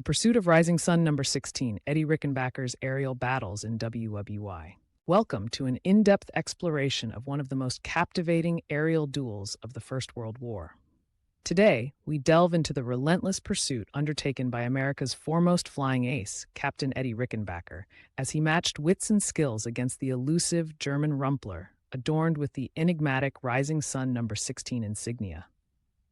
The Pursuit of Rising Sun number 16, Eddie Rickenbacker's aerial battles in WWY. Welcome to an in-depth exploration of one of the most captivating aerial duels of the First World War. Today, we delve into the relentless pursuit undertaken by America's foremost flying ace, Captain Eddie Rickenbacker, as he matched wits and skills against the elusive German Rumpler, adorned with the enigmatic Rising Sun number 16 insignia.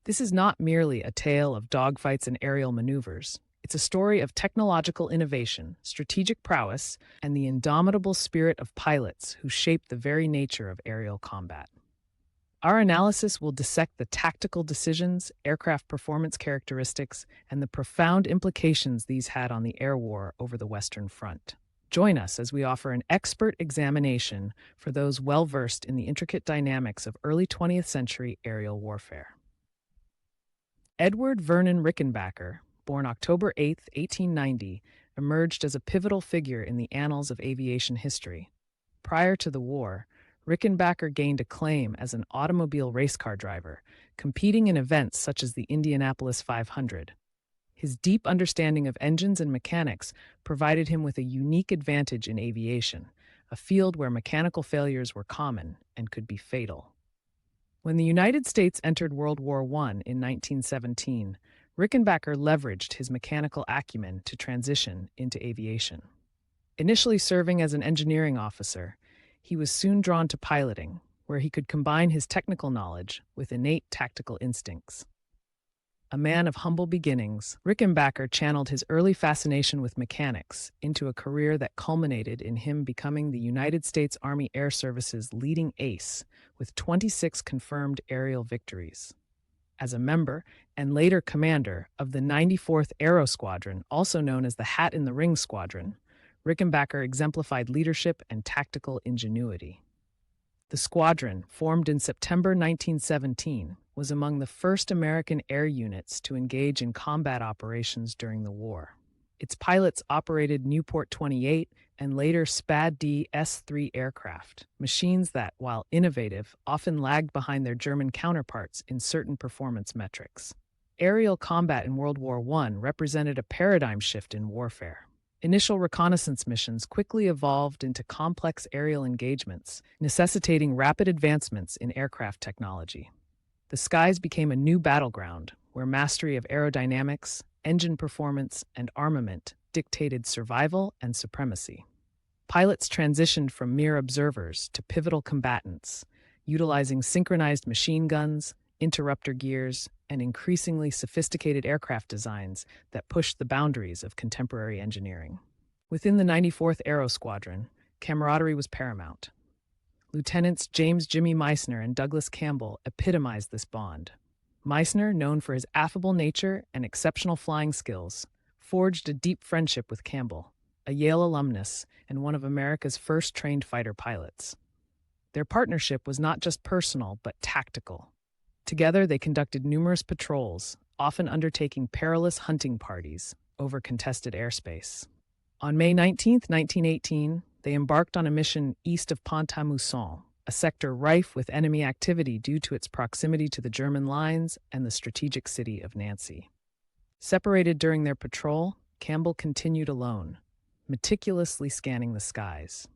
This is not merely a tale of dogfights and aerial maneuvers. It's a story of technological innovation, strategic prowess, and the indomitable spirit of pilots who shaped the very nature of aerial combat. Our analysis will dissect the tactical decisions, aircraft performance characteristics, and the profound implications these had on the air war over the Western Front. Join us as we offer an expert examination for those well-versed in the intricate dynamics of early 20th century aerial warfare. Edward Vernon Rickenbacker, born October 8, 1890, emerged as a pivotal figure in the annals of aviation history. Prior to the war, Rickenbacker gained acclaim as an automobile race car driver, competing in events such as the Indianapolis 500. His deep understanding of engines and mechanics provided him with a unique advantage in aviation, a field where mechanical failures were common and could be fatal. When the United States entered World War I in 1917, Rickenbacker leveraged his mechanical acumen to transition into aviation. Initially serving as an engineering officer, he was soon drawn to piloting, where he could combine his technical knowledge with innate tactical instincts. A man of humble beginnings, Rickenbacker channeled his early fascination with mechanics into a career that culminated in him becoming the United States Army Air Service's leading ace, with 26 confirmed aerial victories. As a member, and later commander, of the 94th Aero Squadron, also known as the Hat in the Ring Squadron, Rickenbacker exemplified leadership and tactical ingenuity. The squadron, formed in September 1917, was among the first American air units to engage in combat operations during the war. Its pilots operated Nieuport 28 and later SPAD-D S-3 aircraft, machines that, while innovative, often lagged behind their German counterparts in certain performance metrics. Aerial combat in World War I represented a paradigm shift in warfare. Initial reconnaissance missions quickly evolved into complex aerial engagements, necessitating rapid advancements in aircraft technology. The skies became a new battleground, where mastery of aerodynamics, engine performance, and armament dictated survival and supremacy. Pilots transitioned from mere observers to pivotal combatants, utilizing synchronized machine guns, interrupter gears, and increasingly sophisticated aircraft designs that pushed the boundaries of contemporary engineering. Within the 94th Aero Squadron, camaraderie was paramount. Lieutenants James "Jimmy" Meissner and Douglas Campbell epitomized this bond. Meissner, known for his affable nature and exceptional flying skills, forged a deep friendship with Campbell, a Yale alumnus and one of America's first trained fighter pilots. Their partnership was not just personal, but tactical. Together, they conducted numerous patrols, often undertaking perilous hunting parties over contested airspace. On May 19, 1918, they embarked on a mission east of Pont-à-Mousson, a sector rife with enemy activity due to its proximity to the German lines and the strategic city of Nancy. Separated during their patrol, Campbell continued alone, meticulously scanning the skies.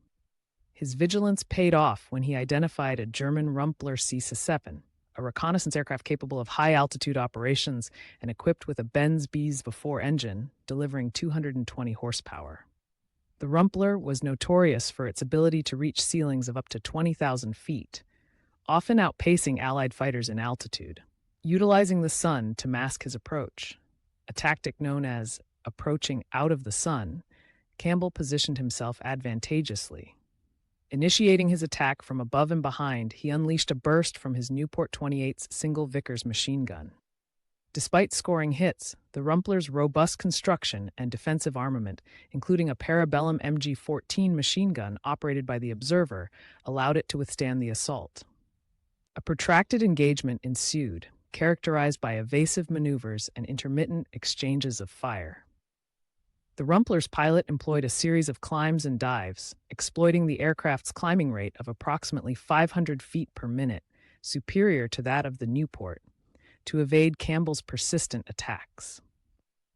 His vigilance paid off when he identified a German Rumpler C-7, a reconnaissance aircraft capable of high-altitude operations and equipped with a Benz Bs-4 engine, delivering 220 horsepower. The Rumpler was notorious for its ability to reach ceilings of up to 20,000 feet, often outpacing Allied fighters in altitude. Utilizing the sun to mask his approach, a tactic known as approaching out of the sun, Campbell positioned himself advantageously. Initiating his attack from above and behind, he unleashed a burst from his Nieuport 28's single Vickers machine gun. Despite scoring hits, the Rumpler's robust construction and defensive armament, including a Parabellum MG-14 machine gun operated by the Observer, allowed it to withstand the assault. A protracted engagement ensued, characterized by evasive maneuvers and intermittent exchanges of fire. The Rumpler's pilot employed a series of climbs and dives, exploiting the aircraft's climbing rate of approximately 500 feet per minute, superior to that of the Nieuport, to evade Campbell's persistent attacks.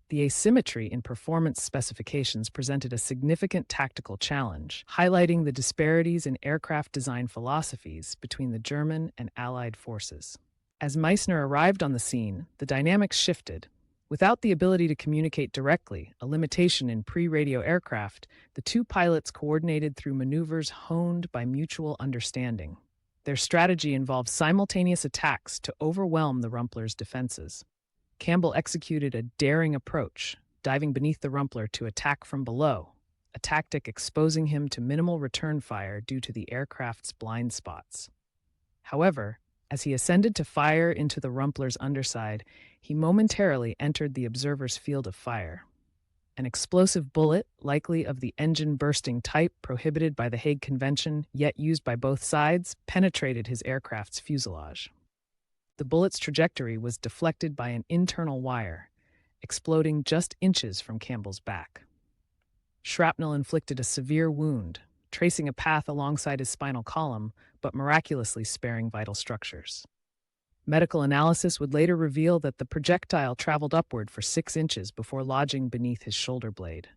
The asymmetry in performance specifications presented a significant tactical challenge, highlighting the disparities in aircraft design philosophies between the German and Allied forces. As Meissner arrived on the scene, the dynamics shifted. Without the ability to communicate directly, a limitation in pre-radio aircraft, the two pilots coordinated through maneuvers honed by mutual understanding. Their strategy involved simultaneous attacks to overwhelm the Rumpler's defenses. Campbell executed a daring approach, diving beneath the Rumpler to attack from below, a tactic exposing him to minimal return fire due to the aircraft's blind spots. However, as he ascended to fire into the Rumpler's underside, he momentarily entered the observer's field of fire. An explosive bullet, likely of the engine-bursting type prohibited by the Hague Convention, yet used by both sides, penetrated his aircraft's fuselage. The bullet's trajectory was deflected by an internal wire, exploding just inches from Campbell's back. Shrapnel inflicted a severe wound, tracing a path alongside his spinal column, but miraculously sparing vital structures. Medical analysis would later reveal that the projectile traveled upward for 6 inches before lodging beneath his shoulder blade.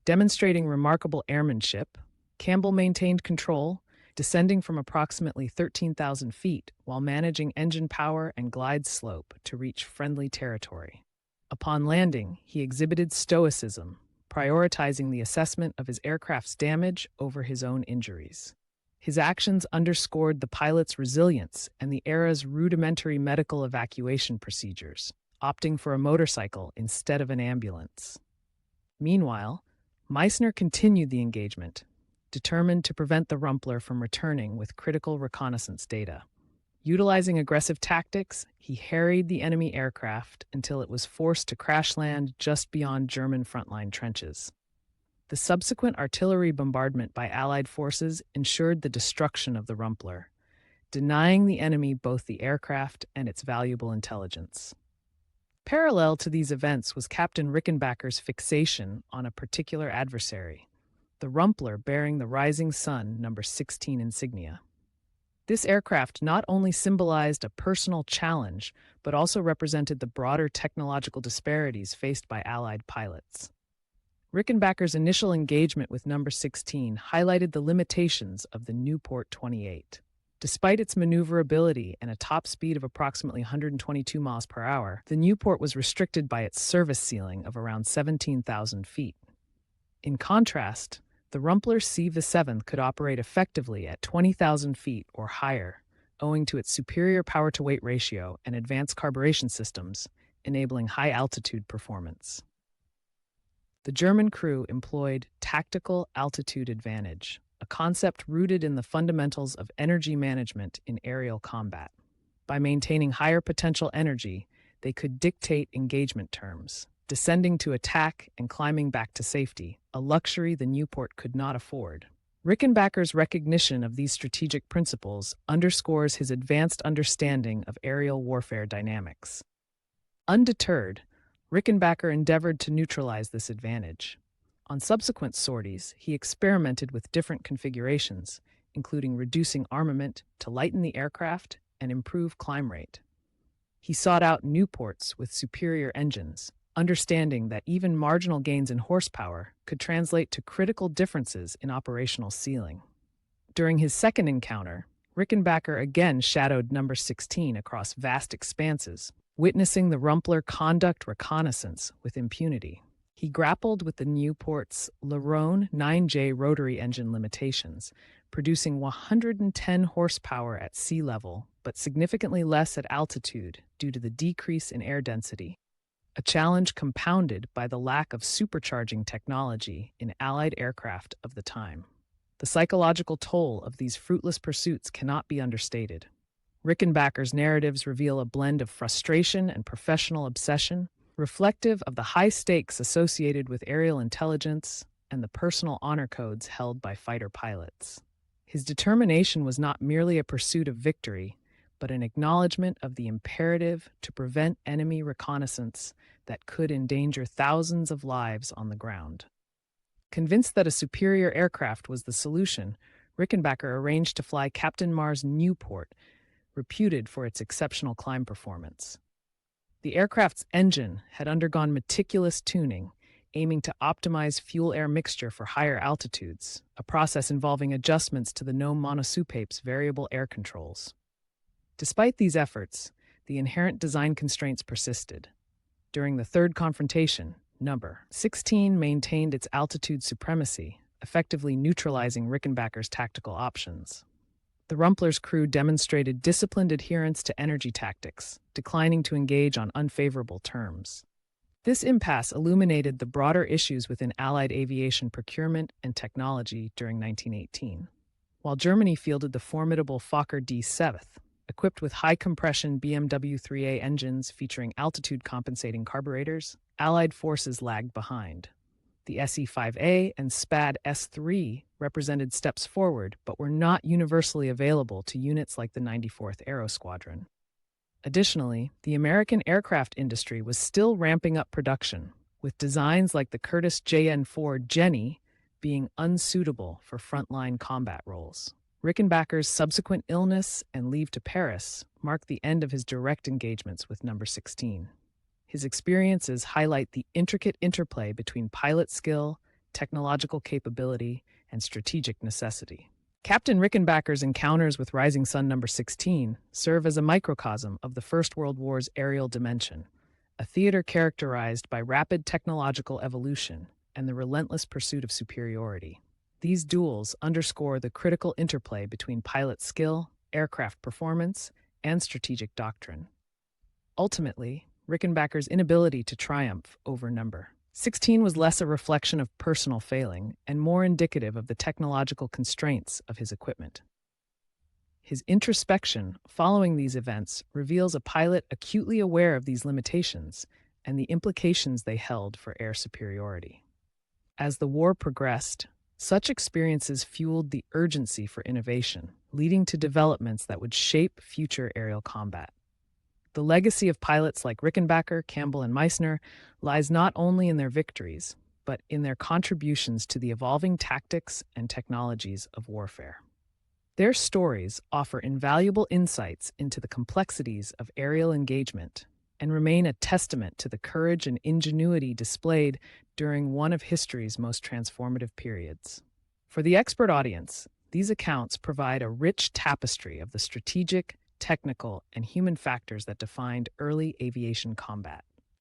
Demonstrating remarkable airmanship, Campbell maintained control, descending from approximately 13,000 feet while managing engine power and glide slope to reach friendly territory. Upon landing, he exhibited stoicism, prioritizing the assessment of his aircraft's damage over his own injuries. His actions underscored the pilot's resilience and the era's rudimentary medical evacuation procedures, opting for a motorcycle instead of an ambulance. Meanwhile, Meissner continued the engagement, determined to prevent the Rumpler from returning with critical reconnaissance data. Utilizing aggressive tactics, he harried the enemy aircraft until it was forced to crash land just beyond German frontline trenches. The subsequent artillery bombardment by Allied forces ensured the destruction of the Rumpler, denying the enemy both the aircraft and its valuable intelligence. Parallel to these events was Captain Rickenbacker's fixation on a particular adversary, the Rumpler bearing the Rising Sun No. 16 insignia. This aircraft not only symbolized a personal challenge, but also represented the broader technological disparities faced by Allied pilots. Rickenbacker's initial engagement with No. 16 highlighted the limitations of the Nieuport 28. Despite its maneuverability and a top speed of approximately 122 miles per hour, the Nieuport was restricted by its service ceiling of around 17,000 feet. In contrast, the Rumpler C-7 could operate effectively at 20,000 feet or higher, owing to its superior power-to-weight ratio and advanced carburation systems, enabling high-altitude performance. The German crew employed tactical altitude advantage, a concept rooted in the fundamentals of energy management in aerial combat. By maintaining higher potential energy, they could dictate engagement terms, descending to attack and climbing back to safety, a luxury the Nieuport could not afford. Rickenbacker's recognition of these strategic principles underscores his advanced understanding of aerial warfare dynamics. Undeterred, Rickenbacker endeavored to neutralize this advantage. On subsequent sorties, he experimented with different configurations, including reducing armament to lighten the aircraft and improve climb rate. He sought out Nieuports with superior engines, understanding that even marginal gains in horsepower could translate to critical differences in operational ceiling. During his second encounter, Rickenbacker again shadowed No. 16 across vast expanses, witnessing the Rumpler conduct reconnaissance with impunity. He grappled with the Nieuport's Lerone 9J rotary engine limitations, producing 110 horsepower at sea level, but significantly less at altitude due to the decrease in air density, a challenge compounded by the lack of supercharging technology in Allied aircraft of the time. The psychological toll of these fruitless pursuits cannot be understated. Rickenbacker's narratives reveal a blend of frustration and professional obsession, reflective of the high stakes associated with aerial intelligence and the personal honor codes held by fighter pilots. His determination was not merely a pursuit of victory, but an acknowledgement of the imperative to prevent enemy reconnaissance that could endanger thousands of lives on the ground. Convinced that a superior aircraft was the solution, Rickenbacker arranged to fly Captain Mars Nieuport, reputed for its exceptional climb performance. The aircraft's engine had undergone meticulous tuning, aiming to optimize fuel-air mixture for higher altitudes, a process involving adjustments to the gnome monosoupape's variable air controls. Despite these efforts, the inherent design constraints persisted. During the third confrontation, number 16 maintained its altitude supremacy, effectively neutralizing Rickenbacker's tactical options. The Rumpler's crew demonstrated disciplined adherence to energy tactics, declining to engage on unfavorable terms. This impasse illuminated the broader issues within Allied aviation procurement and technology during 1918. While Germany fielded the formidable Fokker D-7, equipped with high-compression BMW 3A engines featuring altitude-compensating carburetors, Allied forces lagged behind. The SE-5A and SPAD S-3 represented steps forward, but were not universally available to units like the 94th Aero Squadron. Additionally, the American aircraft industry was still ramping up production, with designs like the Curtiss JN-4 Jenny being unsuitable for frontline combat roles. Rickenbacker's subsequent illness and leave to Paris marked the end of his direct engagements with number 16. His experiences highlight the intricate interplay between pilot skill, technological capability, and strategic necessity. Captain Rickenbacker's encounters with Rising Sun number 16 serve as a microcosm of the First World War's aerial dimension, a theater characterized by rapid technological evolution and the relentless pursuit of superiority. These duels underscore the critical interplay between pilot skill, aircraft performance, and strategic doctrine. Ultimately, Rickenbacker's inability to triumph over number 16 was less a reflection of personal failing and more indicative of the technological constraints of his equipment. His introspection following these events reveals a pilot acutely aware of these limitations and the implications they held for air superiority. As the war progressed, such experiences fueled the urgency for innovation, leading to developments that would shape future aerial combat. The legacy of pilots like Rickenbacker, Campbell, and Meissner lies not only in their victories, but in their contributions to the evolving tactics and technologies of warfare. Their stories offer invaluable insights into the complexities of aerial engagement and remain a testament to the courage and ingenuity displayed during one of history's most transformative periods. For the expert audience, these accounts provide a rich tapestry of the strategic, technical, and human factors that defined early aviation combat.